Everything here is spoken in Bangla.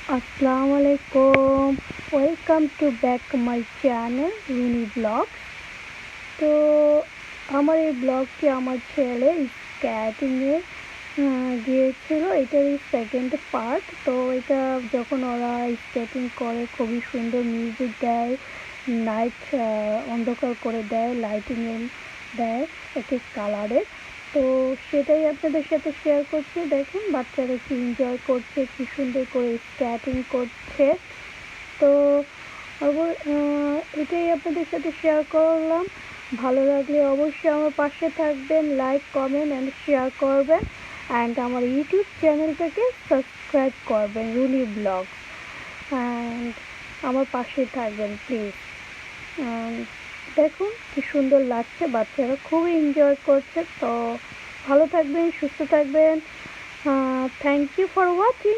Assalamu alaikum. Welcome to back my channel Runi Vlogs. তো আমার এই ব্লগটি আমার ছেলে স্কেটিংয়ে গিয়েছিল। এটারই সেকেন্ড পার্ট। তো এটা যখন ওরা স্কেটিং করে খুবই সুন্দর মিউজিক দেয়, নাইট অন্ধকার করে দেয়, লাইটিং দেয় এক এক কালারের। তো সেটাই আপনাদের সাথে শেয়ার করছি। দেখুন বাচ্চারা কি এনজয় করছে, কি সুন্দর করে স্কেটিং করছে। তো এটাই আপনাদের সাথে শেয়ার করলাম। ভালো লাগলে অবশ্যই আমার পাশে থাকবেন, লাইক কমেন্ট অ্যান্ড শেয়ার করবেন, অ্যান্ড আমার ইউটিউব চ্যানেলটাকে সাবস্ক্রাইব করবেন রুনি ব্লগ, অ্যান্ড আমার পাশে থাকবেন প্লিজ। দেখুন কি সুন্দর লাগছে, বাচ্চারা খুবই এনজয় করছে। তো ভালো থাকবেন, সুস্থ থাকবেন। Thank you for watching.